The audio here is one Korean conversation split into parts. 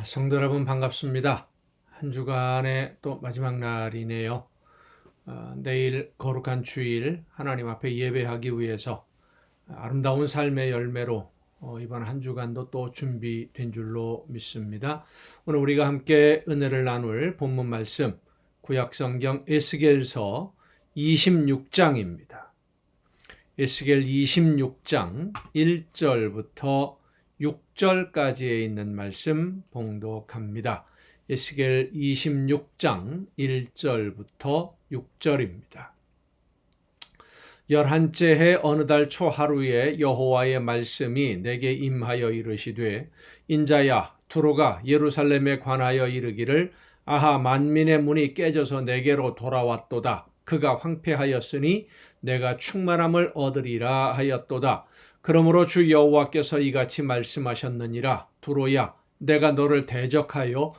성도 여러분 반갑습니다. 한 주간의 또 마지막 날이네요. 내일 거룩한 주일 하나님 앞에 예배하기 위해서 아름다운 삶의 열매로 이번 한 주간도 또 준비된 줄로 믿습니다. 오늘 우리가 함께 은혜를 나눌 본문 말씀 구약성경 에스겔서 26장입니다. 에스겔 26장 1절부터 6절까지에 있는 말씀 봉독합니다. 에스겔 26장 1절부터 6절입니다. 11째 해 어느 달 초하루에 여호와의 말씀이 내게 임하여 이르시되 인자야 두로가 예루살렘에 관하여 이르기를 아하 만민의 문이 깨져서 내게로 돌아왔도다. 그가 황폐하였으니 내가 충만함을 얻으리라 하였도다. 그러므로 주 여호와께서 이같이 말씀하셨느니라. 두로야 내가 너를 대적하여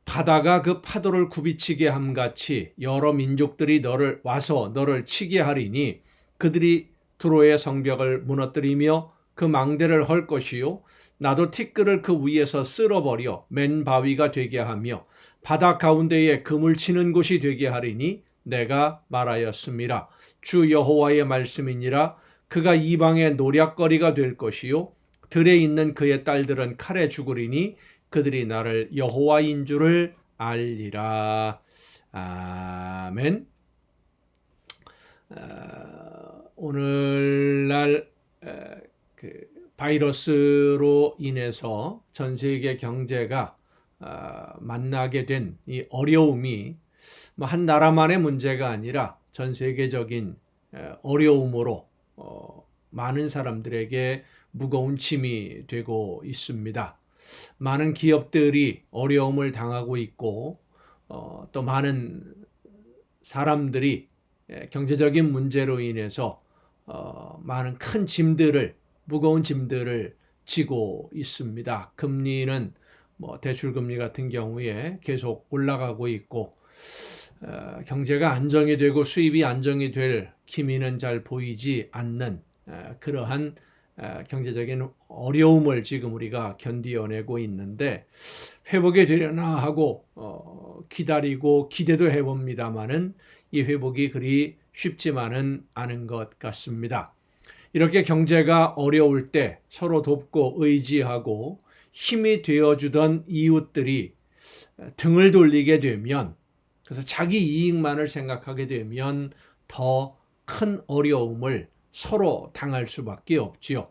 바다가 그 파도를 굽이치게 함같이 여러 민족들이 와서 너를 치게 하리니 그들이 두로의 성벽을 무너뜨리며 그 망대를 헐 것이요 나도 티끌을 그 위에서 쓸어버려 맨 바위가 되게 하며 바다 가운데에 그물 치는 곳이 되게 하리니 내가 말하였습니다. 주 여호와의 말씀이니라. 그가 이방의 노략거리가 될 것이요 들에 있는 그의 딸들은 칼에 죽으리니 그들이 나를 여호와인 줄을 알리라. 아멘. 오늘날 바이러스로 인해서 전 세계 경제가 만나게 된 이 어려움이 한 나라만의 문제가 아니라 전 세계적인 어려움으로 많은 사람들에게 무거운 짐이 되고 있습니다. 많은 기업들이 어려움을 당하고 있고 또 많은 사람들이 경제적인 문제로 인해서 많은 큰 짐들을 무거운 짐들을 지고 있습니다. 금리는 대출금리 같은 경우에 계속 올라가고 있고 경제가 안정이 되고 수입이 안정이 될 기미는 잘 보이지 않는 그러한 경제적인 어려움을 지금 우리가 견디어내고 있는데 회복이 되려나 하고 기다리고 기대도 해봅니다마는 이 회복이 그리 쉽지만은 않은 것 같습니다. 이렇게 경제가 어려울 때 서로 돕고 의지하고 힘이 되어주던 이웃들이 등을 돌리게 되면 그래서 자기 이익만을 생각하게 되면 더 큰 어려움을 서로 당할 수밖에 없지요.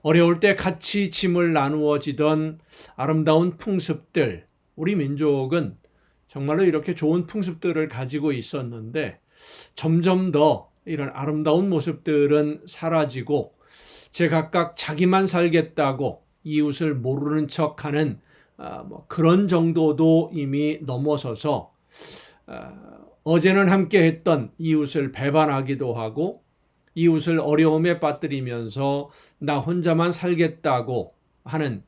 어려울 때 같이 짐을 나누어지던 아름다운 풍습들, 우리 민족은 정말로 이렇게 좋은 풍습들을 가지고 있었는데 점점 더 이런 아름다운 모습들은 사라지고 제각각 자기만 살겠다고 이웃을 모르는 척하는 그런 정도도 이미 넘어서서 어제는 함께 했던 이웃을 배반하기도 하고 이웃을 어려움에 빠뜨리면서 나 혼자만 살겠다고 하는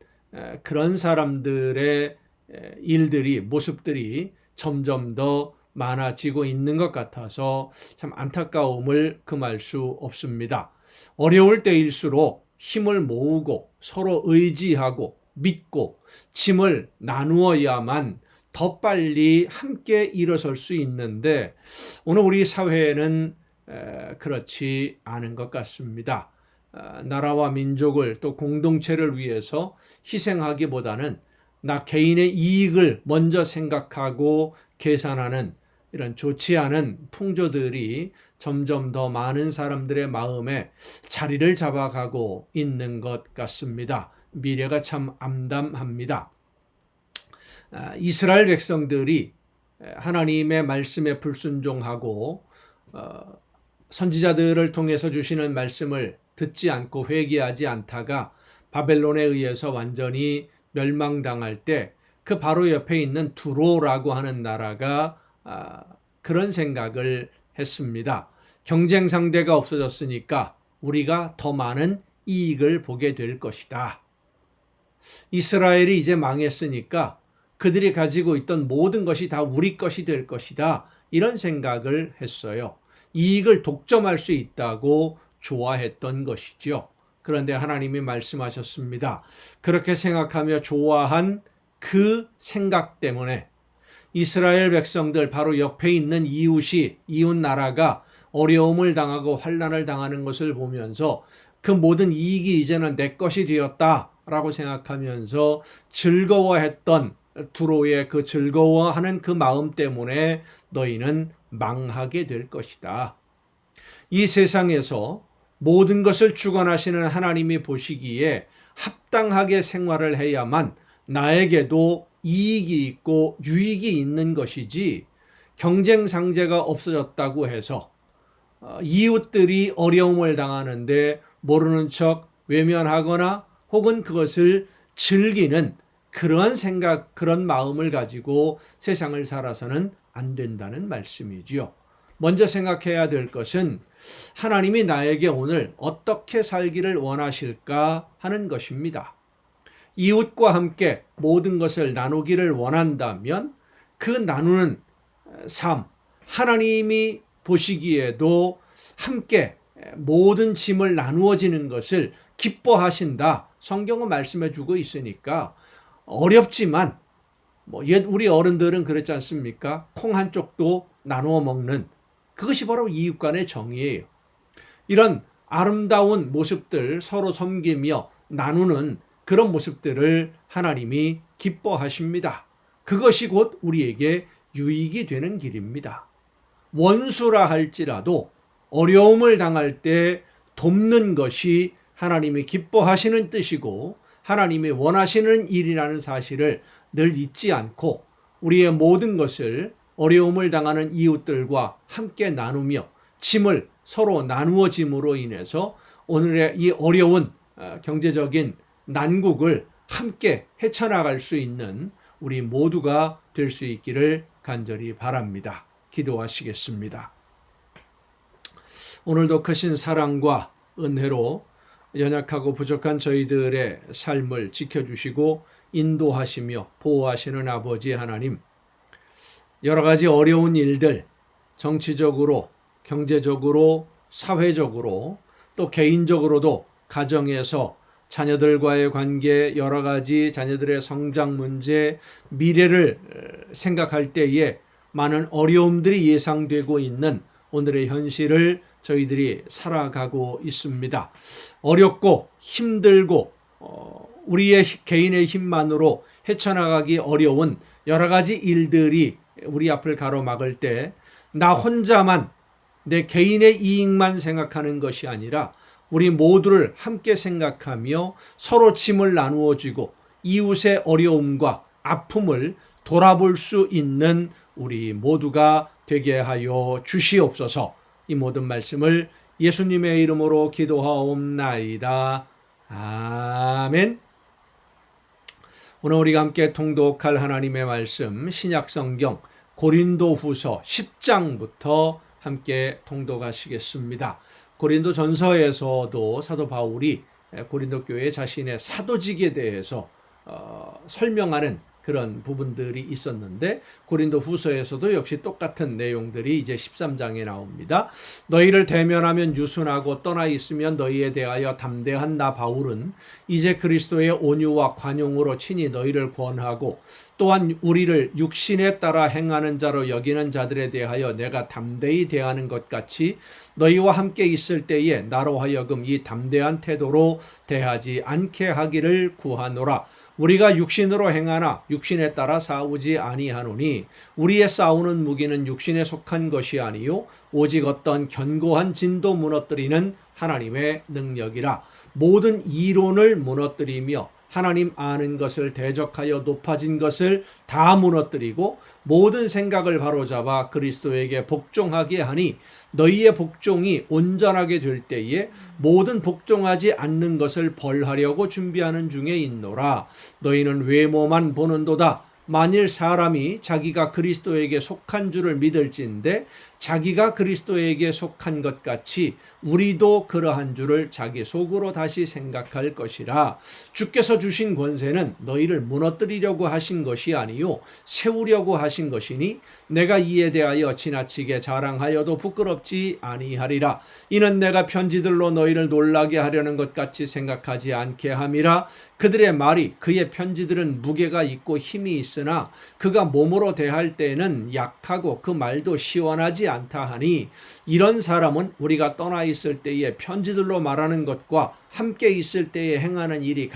그런 사람들의 일들이 모습들이 점점 더 많아지고 있는 것 같아서 참 안타까움을 금할 수 없습니다. 어려울 때일수록 힘을 모으고 서로 의지하고 믿고 짐을 나누어야만 더 빨리 함께 일어설 수 있는데 오늘 우리 사회는 그렇지 않은 것 같습니다. 나라와 민족을 또 공동체를 위해서 희생하기보다는 나 개인의 이익을 먼저 생각하고 계산하는 이런 좋지 않은 풍조들이 점점 더 많은 사람들의 마음에 자리를 잡아가고 있는 것 같습니다. 미래가 참 암담합니다. 이스라엘 백성들이 하나님의 말씀에 불순종하고 선지자들을 통해서 주시는 말씀을 듣지 않고 회개하지 않다가 바벨론에 의해서 완전히 멸망당할 때 그 바로 옆에 있는 두로라고 하는 나라가 그런 생각을 했습니다. 경쟁 상대가 없어졌으니까 우리가 더 많은 이익을 보게 될 것이다. 이스라엘이 이제 망했으니까 그들이 가지고 있던 모든 것이 다 우리 것이 될 것이다. 이런 생각을 했어요. 이익을 독점할 수 있다고 좋아했던 것이죠. 그런데 하나님이 말씀하셨습니다. 그렇게 생각하며 좋아한 그 생각 때문에 이스라엘 백성들 바로 옆에 있는 이웃 나라가 어려움을 당하고 환난을 당하는 것을 보면서 그 모든 이익이 이제는 내 것이 되었다라고 생각하면서 즐거워했던 두로의 그 즐거워하는 그 마음 때문에 너희는 망하게 될 것이다. 이 세상에서 모든 것을 주관하시는 하나님이 보시기에 합당하게 생활을 해야만 나에게도 이익이 있고 유익이 있는 것이지, 경쟁 상제가 없어졌다고 해서 이웃들이 어려움을 당하는데 모르는 척 외면하거나 혹은 그것을 즐기는 그런 생각, 그런 마음을 가지고 세상을 살아서는 안 된다는 말씀이지요. 먼저 생각해야 될 것은 하나님이 나에게 오늘 어떻게 살기를 원하실까 하는 것입니다. 이웃과 함께 모든 것을 나누기를 원한다면 그 나누는 삶, 하나님이 보시기에도 함께 모든 짐을 나누어지는 것을 기뻐하신다. 성경은 말씀해 주고 있으니까 어렵지만 옛 우리 어른들은 그랬지 않습니까? 콩 한 쪽도 나누어 먹는, 그것이 바로 이웃 간의 정의예요. 이런 아름다운 모습들, 서로 섬기며 나누는 그런 모습들을 하나님이 기뻐하십니다. 그것이 곧 우리에게 유익이 되는 길입니다. 원수라 할지라도 어려움을 당할 때 돕는 것이 하나님이 기뻐하시는 뜻이고 하나님이 원하시는 일이라는 사실을 늘 잊지 않고 우리의 모든 것을 어려움을 당하는 이웃들과 함께 나누며 짐을 서로 나누어짐으로 인해서 오늘의 이 어려운 경제적인 난국을 함께 헤쳐나갈 수 있는 우리 모두가 될 수 있기를 간절히 바랍니다. 기도하시겠습니다. 오늘도 크신 사랑과 은혜로 연약하고 부족한 저희들의 삶을 지켜주시고 인도하시며 보호하시는 아버지 하나님, 여러 가지 어려운 일들, 정치적으로, 경제적으로, 사회적으로, 또 개인적으로도 가정에서 자녀들과의 관계, 여러 가지 자녀들의 성장 문제, 미래를 생각할 때에 많은 어려움들이 예상되고 있는 오늘의 현실을 저희들이 살아가고 있습니다. 어렵고 힘들고 우리의 개인의 힘만으로 헤쳐나가기 어려운 여러 가지 일들이 우리 앞을 가로막을 때 나 혼자만 내 개인의 이익만 생각하는 것이 아니라 우리 모두를 함께 생각하며 서로 짐을 나누어 주고 이웃의 어려움과 아픔을 돌아볼 수 있는 우리 모두가 되게 하여 주시옵소서. 이 모든 말씀을 예수님의 이름으로 기도하옵나이다. 아멘. 오늘 우리가 함께 통독할 하나님의 말씀, 신약성경 고린도후서 10장부터 함께 통독하시겠습니다. 고린도 전서에서도 사도 바울이 고린도 교회 자신의 사도직에 대해서 설명하는 그런 부분들이 있었는데 고린도 후서에서도 역시 똑같은 내용들이 이제 13장에 나옵니다. 너희를 대면하면 유순하고 떠나 있으면 너희에 대하여 담대한 나 바울은 이제 그리스도의 온유와 관용으로 친히 너희를 권하고 또한 우리를 육신에 따라 행하는 자로 여기는 자들에 대하여 내가 담대히 대하는 것 같이 너희와 함께 있을 때에 나로 하여금 이 담대한 태도로 대하지 않게 하기를 구하노라. 우리가 육신으로 행하나 육신에 따라 싸우지 아니하노니 우리의 싸우는 무기는 육신에 속한 것이 아니요 오직 어떤 견고한 진도 무너뜨리는 하나님의 능력이라. 모든 이론을 무너뜨리며 하나님 아는 것을 대적하여 높아진 것을 다 무너뜨리고 모든 생각을 바로잡아 그리스도에게 복종하게 하니 너희의 복종이 온전하게 될 때에 모든 복종하지 않는 것을 벌하려고 준비하는 중에 있노라. 너희는 외모만 보는도다. 만일 사람이 자기가 그리스도에게 속한 줄을 믿을진데 자기가 그리스도에게 속한 것 같이 우리도 그러한 줄을 자기 속으로 다시 생각할 것이라. 주께서 주신 권세는 너희를 무너뜨리려고 하신 것이 아니요 세우려고 하신 것이니 내가 이에 대하여 지나치게 자랑하여도 부끄럽지 아니하리라. 이는 내가 편지들로 너희를 놀라게 하려는 것 같이 생각하지 않게 함이라. 그들의 말이 그의 편지들은 무게가 있고 힘이 있으나 그가 몸으로 대할 때에는 약하고 그 말도 시원하지 않다 하니, 이런 사람은 우리가 떠나 있을 때에 편지들로 말하는 것과 함께 있을 때에 행하는 일이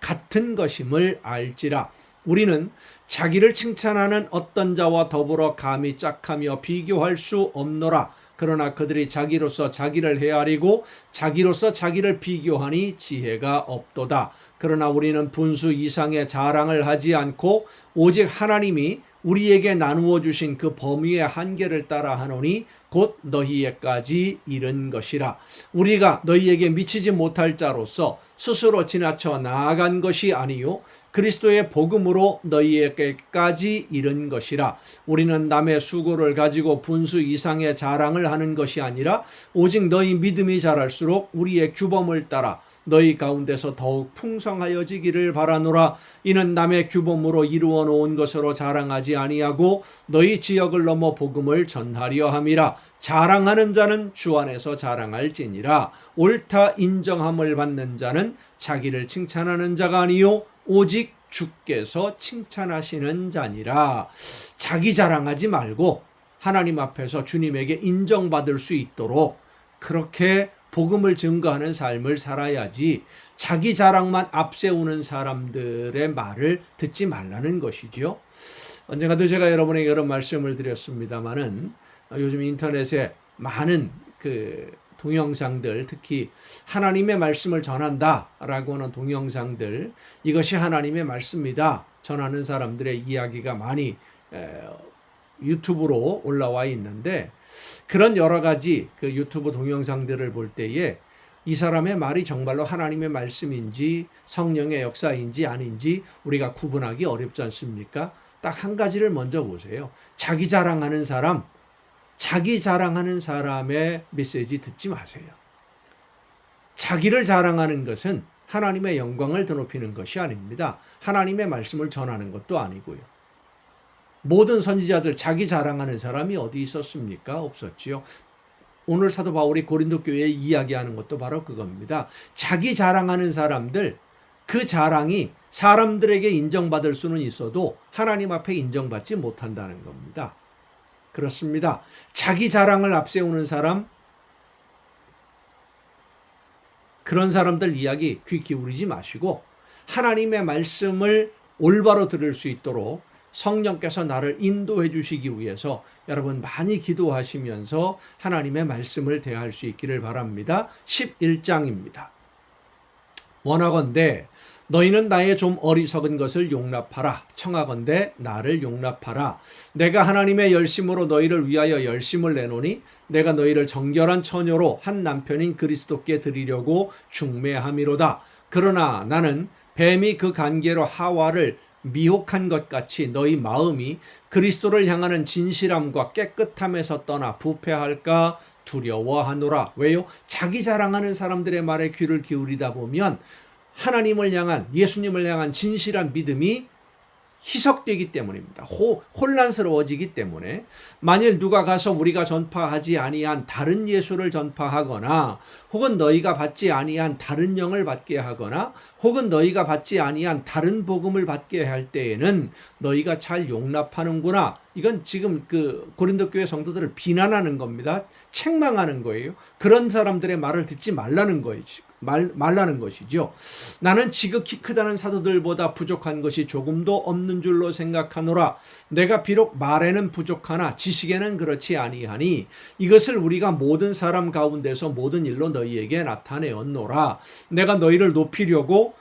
같은 것임을 알지라. 우리는 자기를 칭찬하는 어떤 자와 더불어 감히 짝하며 비교할 수 없노라. 그러나 그들이 자기로서 자기를 헤아리고 자기로서 자기를 비교하니 지혜가 없도다. 그러나 우리는 분수 이상의 자랑을 하지 않고 오직 하나님이 우리에게 나누어 주신 그 범위의 한계를 따라 하노니 곧 너희에까지 이른 것이라. 우리가 너희에게 미치지 못할 자로서 스스로 지나쳐 나아간 것이 아니요 그리스도의 복음으로 너희에게까지 이른 것이라. 우리는 남의 수고를 가지고 분수 이상의 자랑을 하는 것이 아니라 오직 너희 믿음이 자랄수록 우리의 규범을 따라 너희 가운데서 더욱 풍성하여지기를 바라노라. 이는 남의 규범으로 이루어 놓은 것으로 자랑하지 아니하고 너희 지역을 넘어 복음을 전하려 함이라. 자랑하는 자는 주 안에서 자랑할지니라. 옳다 인정함을 받는 자는 자기를 칭찬하는 자가 아니요 오직 주께서 칭찬하시는 자니라. 자기 자랑하지 말고 하나님 앞에서 주님에게 인정받을 수 있도록 그렇게 복음을 증거하는 삶을 살아야지, 자기 자랑만 앞세우는 사람들의 말을 듣지 말라는 것이죠. 언젠가도 제가 여러분에게 이런 말씀을 드렸습니다마는 요즘 인터넷에 많은 동영상들, 특히 하나님의 말씀을 전한다라고 하는 동영상들, 이것이 하나님의 말씀이다 전하는 사람들의 이야기가 많이 유튜브로 올라와 있는데, 그런 여러 가지 그 유튜브 동영상들을 볼 때에 이 사람의 말이 정말로 하나님의 말씀인지 성령의 역사인지 아닌지 우리가 구분하기 어렵지 않습니까? 딱 한 가지를 먼저 보세요. 자기 자랑하는 사람의 메시지 듣지 마세요. 자기를 자랑하는 것은 하나님의 영광을 드높이는 것이 아닙니다. 하나님의 말씀을 전하는 것도 아니고요. 모든 선지자들 자기 자랑하는 사람이 어디 있었습니까? 없었지요. 오늘 사도 바울이 고린도 교회에 이야기하는 것도 바로 그겁니다. 자기 자랑하는 사람들, 그 자랑이 사람들에게 인정받을 수는 있어도 하나님 앞에 인정받지 못한다는 겁니다. 그렇습니다. 자기 자랑을 앞세우는 사람, 그런 사람들 이야기 귀 기울이지 마시고 하나님의 말씀을 올바로 들을 수 있도록 성령께서 나를 인도해 주시기 위해서 여러분 많이 기도하시면서 하나님의 말씀을 대할 수 있기를 바랍니다. 11장입니다. 원하건대 너희는 나의 좀 어리석은 것을 용납하라. 청하건대 나를 용납하라. 내가 하나님의 열심으로 너희를 위하여 열심을 내노니 내가 너희를 정결한 처녀로 한 남편인 그리스도께 드리려고 중매함이로다. 그러나 나는 뱀이 그 관계로 하와를 미혹한 것 같이 너희 마음이 그리스도를 향하는 진실함과 깨끗함에서 떠나 부패할까 두려워하노라. 왜요? 자기 자랑하는 사람들의 말에 귀를 기울이다 보면 하나님을 향한, 예수님을 향한 진실한 믿음이 희석되기 때문입니다. 혼란스러워지기 때문에 만일 누가 가서 우리가 전파하지 아니한 다른 예수를 전파하거나 혹은 너희가 받지 아니한 다른 영을 받게 하거나 혹은 너희가 받지 아니한 다른 복음을 받게 할 때에는 너희가 잘 용납하는구나. 이건 지금 고린도 교회 성도들을 비난하는 겁니다. 책망하는 거예요. 그런 사람들의 말을 듣지 말라는 것이죠. 나는 지극히 크다는 사도들보다 부족한 것이 조금도 없는 줄로 생각하노라. 내가 비록 말에는 부족하나 지식에는 그렇지 아니하니 이것을 우리가 모든 사람 가운데서 모든 일로 너희에게 나타내었노라. 내가 너희를 높이려고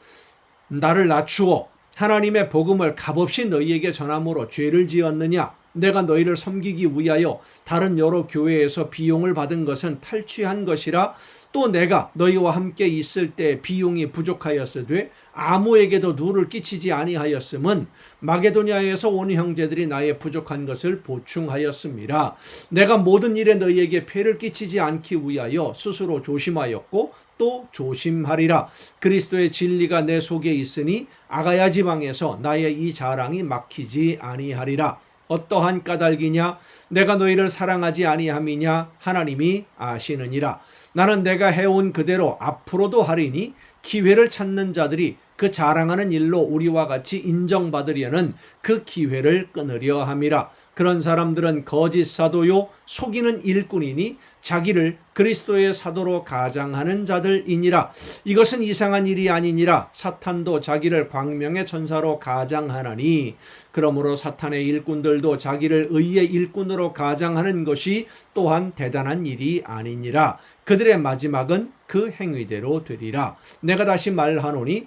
나를 낮추어 하나님의 복음을 값없이 너희에게 전함으로 죄를 지었느냐? 내가 너희를 섬기기 위하여 다른 여러 교회에서 비용을 받은 것은 탈취한 것이라. 또 내가 너희와 함께 있을 때 비용이 부족하였으되 아무에게도 누를 끼치지 아니하였음은 마게도냐에서 온 형제들이 나의 부족한 것을 보충하였음이라. 내가 모든 일에 너희에게 폐를 끼치지 않기 위하여 스스로 조심하였고 또 조심하리라. 그리스도의 진리가 내 속에 있으니 아가야 지방에서 나의 이 자랑이 막히지 아니하리라. 어떠한 까닭이냐? 내가 너희를 사랑하지 아니함이냐? 하나님이 아시느니라. 나는 내가 해온 그대로 앞으로도 하리니 기회를 찾는 자들이 그 자랑하는 일로 우리와 같이 인정받으려는 그 기회를 끊으려 함이라. 그런 사람들은 거짓 사도요 속이는 일꾼이니 자기를 그리스도의 사도로 가장하는 자들이니라. 이것은 이상한 일이 아니니라. 사탄도 자기를 광명의 천사로 가장하나니 그러므로 사탄의 일꾼들도 자기를 의의 일꾼으로 가장하는 것이 또한 대단한 일이 아니니라. 그들의 마지막은 그 행위대로 되리라. 내가 다시 말하노니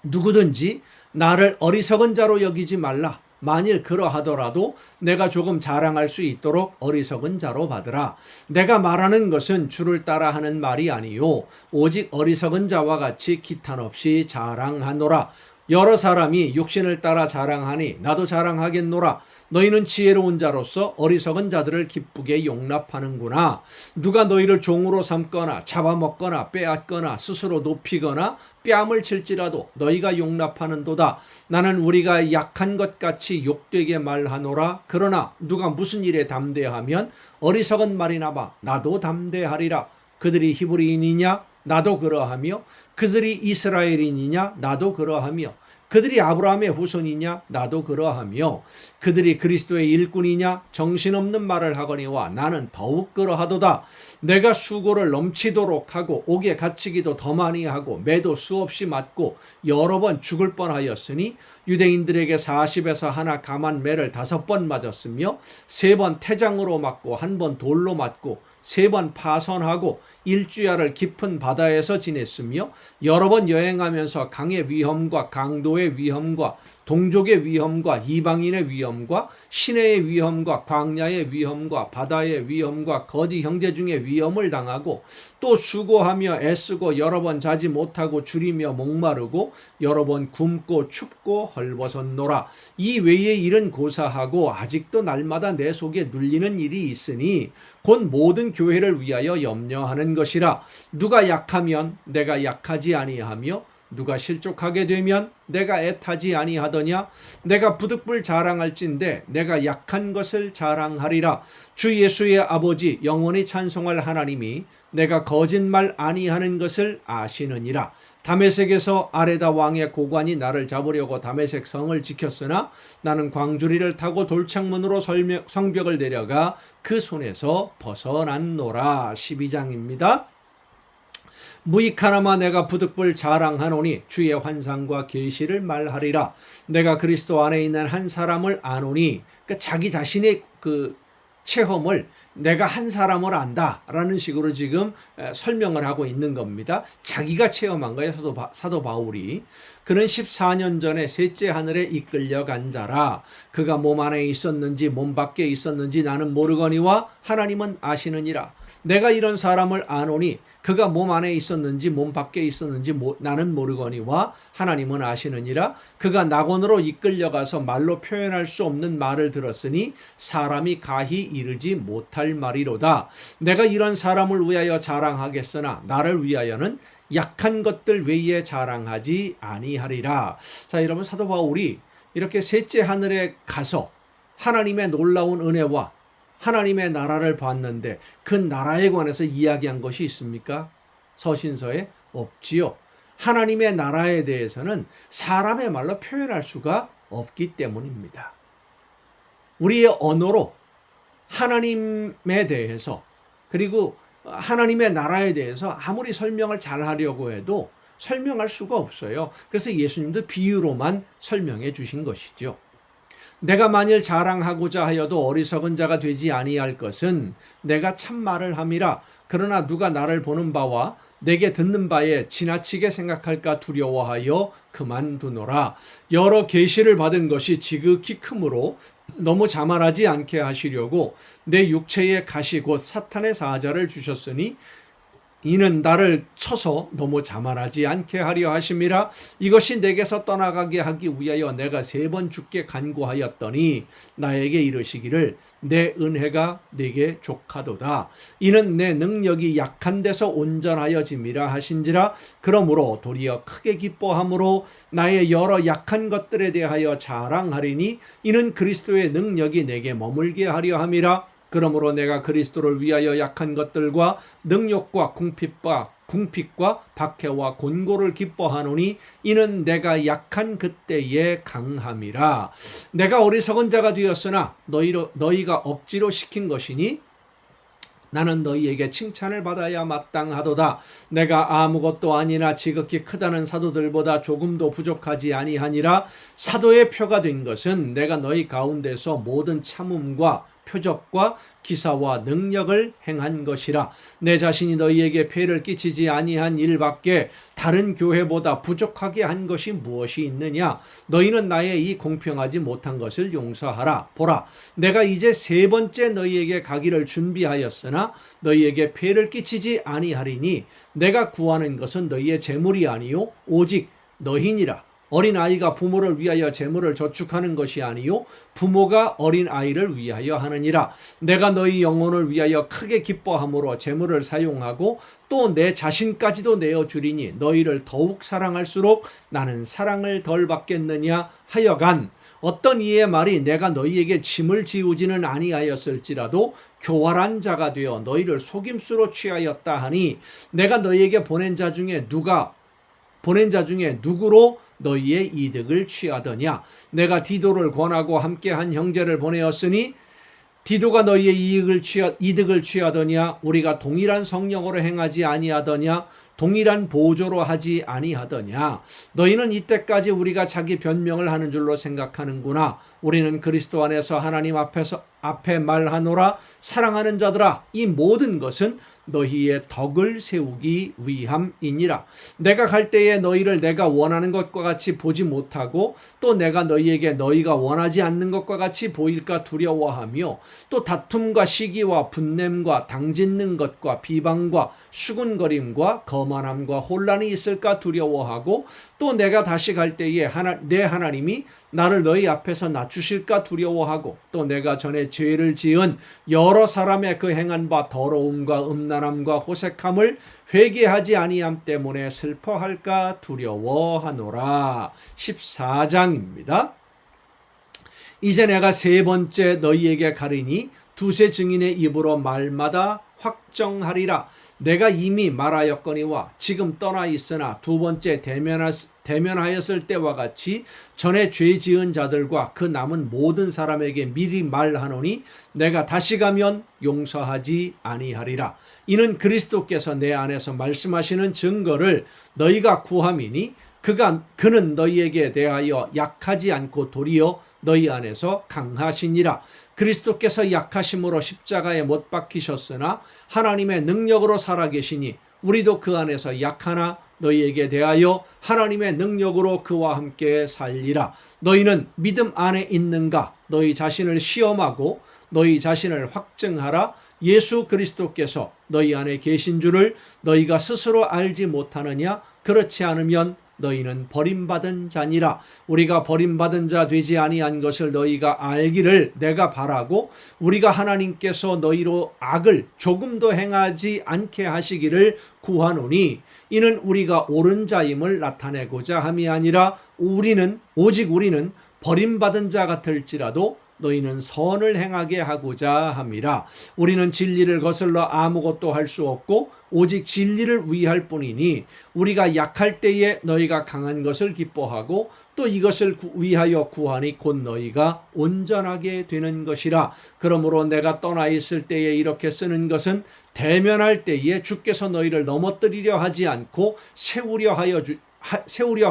누구든지 나를 어리석은 자로 여기지 말라. 만일 그러하더라도 내가 조금 자랑할 수 있도록 어리석은 자로 받으라. 내가 말하는 것은 주를 따라 하는 말이 아니요 오직 어리석은 자와 같이 기탄 없이 자랑하노라. 여러 사람이 육신을 따라 자랑하니 나도 자랑하겠노라. 너희는 지혜로운 자로서 어리석은 자들을 기쁘게 용납하는구나. 누가 너희를 종으로 삼거나 잡아먹거나 빼앗거나 스스로 높이거나 뺨을 칠지라도 너희가 용납하는도다. 나는 우리가 약한 것 같이 욕되게 말하노라. 그러나 누가 무슨 일에 담대하면 어리석은 말이나마 나도 담대하리라. 그들이 히브리인이냐? 나도 그러하며 그들이 이스라엘인이냐? 나도 그러하며 그들이 아브라함의 후손이냐? 나도 그러하며 그들이 그리스도의 일꾼이냐? 정신없는 말을 하거니와 나는 더욱 그러하도다. 내가 수고를 넘치도록 하고 옥에 갇히기도 더 많이 하고 매도 수없이 맞고 여러 번 죽을 뻔하였으니 유대인들에게 40에서 하나 감한 매를 5번 맞았으며 3번 태장으로 맞고 1번 돌로 맞고 3번 파선하고 일주야를 깊은 바다에서 지냈으며 여러 번 여행하면서 강의 위험과 강도의 위험과 동족의 위험과 이방인의 위험과 시내의 위험과 광야의 위험과 바다의 위험과 거지 형제 중에 위험을 당하고 또 수고하며 애쓰고 여러 번 자지 못하고 줄이며 목마르고 여러 번 굶고 춥고 헐벗었노라. 이 외의 일은 고사하고 아직도 날마다 내 속에 눌리는 일이 있으니 곧 모든 교회를 위하여 염려하는 것이라. 누가 약하면 내가 약하지 아니하며 누가 실족하게 되면 내가 애타지 아니하더냐? 내가 부득불 자랑할진대 내가 약한 것을 자랑하리라. 주 예수의 아버지 영원히 찬송할 하나님이 내가 거짓말 아니하는 것을 아시느니라. 다메섹에서 아레다 왕의 고관이 나를 잡으려고 다메섹 성을 지켰으나 나는 광주리를 타고 돌창문으로 성벽을 내려가 그 손에서 벗어났노라. 12장입니다. 무익하나마 내가 부득불 자랑하노니 주의 환상과 계시를 말하리라. 내가 그리스도 안에 있는 한 사람을 아노니 그러니까 자기 자신의 그 체험을 내가 한 사람을 안다라는 식으로 지금 설명을 하고 있는 겁니다. 자기가 체험한 거예요. 사도 바울이. 그는 14년 전에 셋째 하늘에 이끌려간 자라. 그가 몸 안에 있었는지 몸 밖에 있었는지 나는 모르거니와 하나님은 아시느니라. 내가 이런 사람을 아노니 그가 몸 안에 있었는지 몸 밖에 있었는지 나는 모르거니와 하나님은 아시느니라. 그가 낙원으로 이끌려가서 말로 표현할 수 없는 말을 들었으니 사람이 가히 이르지 못할 말이로다. 내가 이런 사람을 위하여 자랑하겠으나 나를 위하여는 약한 것들 외에 자랑하지 아니하리라. 자, 여러분, 사도 바울이 이렇게 셋째 하늘에 가서 하나님의 놀라운 은혜와 하나님의 나라를 봤는데 그 나라에 관해서 이야기한 것이 있습니까? 서신서에 없지요. 하나님의 나라에 대해서는 사람의 말로 표현할 수가 없기 때문입니다. 우리의 언어로 하나님에 대해서 그리고 하나님의 나라에 대해서 아무리 설명을 잘 하려고 해도 설명할 수가 없어요. 그래서 예수님도 비유로만 설명해 주신 것이죠. 내가 만일 자랑하고자 하여도 어리석은 자가 되지 아니할 것은 내가 참말을 함이라. 그러나 누가 나를 보는 바와 내게 듣는 바에 지나치게 생각할까 두려워하여 그만두노라. 여러 계시를 받은 것이 지극히 크므로 너무 자만하지 않게 하시려고 내 육체의 가시 곧 사탄의 사자를 주셨으니 이는 나를 쳐서 너무 자만하지 않게 하려 하심이라. 이것이 내게서 떠나가게 하기 위하여 내가 3번 주께 간구하였더니 나에게 이르시기를 내 은혜가 네게 족하도다. 이는 내 능력이 약한 데서 온전하여짐이라 하신지라. 그러므로 도리어 크게 기뻐함으로 나의 여러 약한 것들에 대하여 자랑하리니 이는 그리스도의 능력이 내게 머물게 하려 함이라. 그러므로 내가 그리스도를 위하여 약한 것들과 능욕과 궁핍과 박해와 곤고를 기뻐하노니 이는 내가 약한 그때에 강함이라. 내가 어리석은 자가 되었으나 너희가 억지로 시킨 것이니 나는 너희에게 칭찬을 받아야 마땅하도다. 내가 아무것도 아니나 지극히 크다는 사도들보다 조금도 부족하지 아니하니라. 사도의 표가 된 것은 내가 너희 가운데서 모든 참음과 표적과 기사와 능력을 행한 것이라. 내 자신이 너희에게 폐를 끼치지 아니한 일밖에 다른 교회보다 부족하게 한 것이 무엇이 있느냐. 너희는 나의 이 공평하지 못한 것을 용서하라. 보라, 내가 이제 3번째 너희에게 가기를 준비하였으나 너희에게 폐를 끼치지 아니하리니 내가 구하는 것은 너희의 재물이 아니요 오직 너희니라. 어린아이가 부모를 위하여 재물을 저축하는 것이 아니요 부모가 어린아이를 위하여 하느니라. 내가 너희 영혼을 위하여 크게 기뻐함으로 재물을 사용하고 또 내 자신까지도 내어주리니 너희를 더욱 사랑할수록 나는 사랑을 덜 받겠느냐. 하여간 어떤 이의 말이 내가 너희에게 짐을 지우지는 아니하였을지라도 교활한 자가 되어 너희를 속임수로 취하였다 하니 내가 너희에게 보낸 자 중에 누구로 너희의 이득을 취하더냐. 내가 디도를 권하고 함께한 형제를 보내었으니 디도가 너희의 이득을 취하더냐. 우리가 동일한 성령으로 행하지 아니하더냐. 동일한 보조로 하지 아니하더냐. 너희는 이때까지 우리가 자기 변명을 하는 줄로 생각하는구나. 우리는 그리스도 안에서 하나님 앞에 말하노라. 사랑하는 자들아, 이 모든 것은 너희의 덕을 세우기 위함이니라. 내가 갈 때에 너희를 내가 원하는 것과 같이 보지 못하고 또 내가 너희에게 너희가 원하지 않는 것과 같이 보일까 두려워하며 또 다툼과 시기와 분냄과 당짓는 것과 비방과 수군거림과 거만함과 혼란이 있을까 두려워하고 또 내가 다시 갈 때에 내 하나님이 나를 너희 앞에서 낮추실까 두려워하고 또 내가 전에 죄를 지은 여러 사람의 그 행한 바 더러움과 음란함과 호색함을 회개하지 아니함 때문에 슬퍼할까 두려워하노라. 14장입니다. 이제 내가 3번째 너희에게 가리니 두세 증인의 입으로 말마다 확정하리라. 내가 이미 말하였거니와 지금 떠나 있으나 2번째 대면하였을 때와 같이 전에 죄 지은 자들과 그 남은 모든 사람에게 미리 말하노니 내가 다시 가면 용서하지 아니하리라. 이는 그리스도께서 내 안에서 말씀하시는 증거를 너희가 구함이니 그는 너희에게 대하여 약하지 않고 도리어 너희 안에서 강하시니라. 그리스도께서 약하심으로 십자가에 못 박히셨으나 하나님의 능력으로 살아계시니 우리도 그 안에서 약하나 너희에게 대하여 하나님의 능력으로 그와 함께 살리라. 너희는 믿음 안에 있는가? 너희 자신을 시험하고 너희 자신을 확증하라. 예수 그리스도께서 너희 안에 계신 줄을 너희가 스스로 알지 못하느냐? 그렇지 않으면 너희는 버림받은 자니라. 우리가 버림받은 자 되지 아니한 것을 너희가 알기를 내가 바라고 우리가 하나님께서 너희로 악을 조금도 행하지 않게 하시기를 구하노니 이는 우리가 옳은 자임을 나타내고자 함이 아니라 오직 우리는 버림받은 자 같을지라도 너희는 선을 행하게 하고자 함이라. 우리는 진리를 거슬러 아무것도 할 수 없고 오직 진리를 위할 뿐이니 우리가 약할 때에 너희가 강한 것을 기뻐하고 또 이것을 위하여 구하니 곧 너희가 온전하게 되는 것이라. 그러므로 내가 떠나 있을 때에 이렇게 쓰는 것은 대면할 때에 주께서 너희를 넘어뜨리려 하지 않고 세우려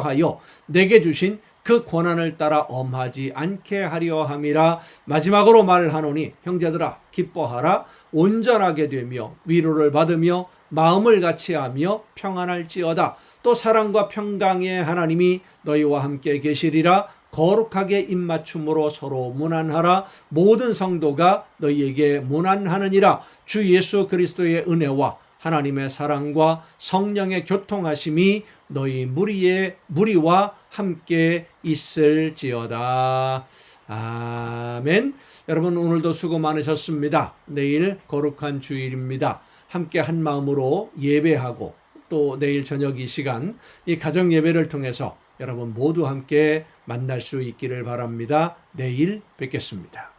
하여 내게 주신 그 권한을 따라 엄하지 않게 하려 함이라. 마지막으로 말을 하노니 형제들아 기뻐하라. 온전하게 되며 위로를 받으며 마음을 같이하며 평안할지어다. 또 사랑과 평강의 하나님이 너희와 함께 계시리라. 거룩하게 입맞춤으로 서로 문안하라. 모든 성도가 너희에게 문안하느니라. 주 예수 그리스도의 은혜와 하나님의 사랑과 성령의 교통하심이 너희 무리와 함께 있을지어다. 아멘. 여러분 오늘도 수고 많으셨습니다. 내일 거룩한 주일입니다. 함께 한 마음으로 예배하고 또 내일 저녁 이 시간 이 가정 예배를 통해서 여러분 모두 함께 만날 수 있기를 바랍니다. 내일 뵙겠습니다.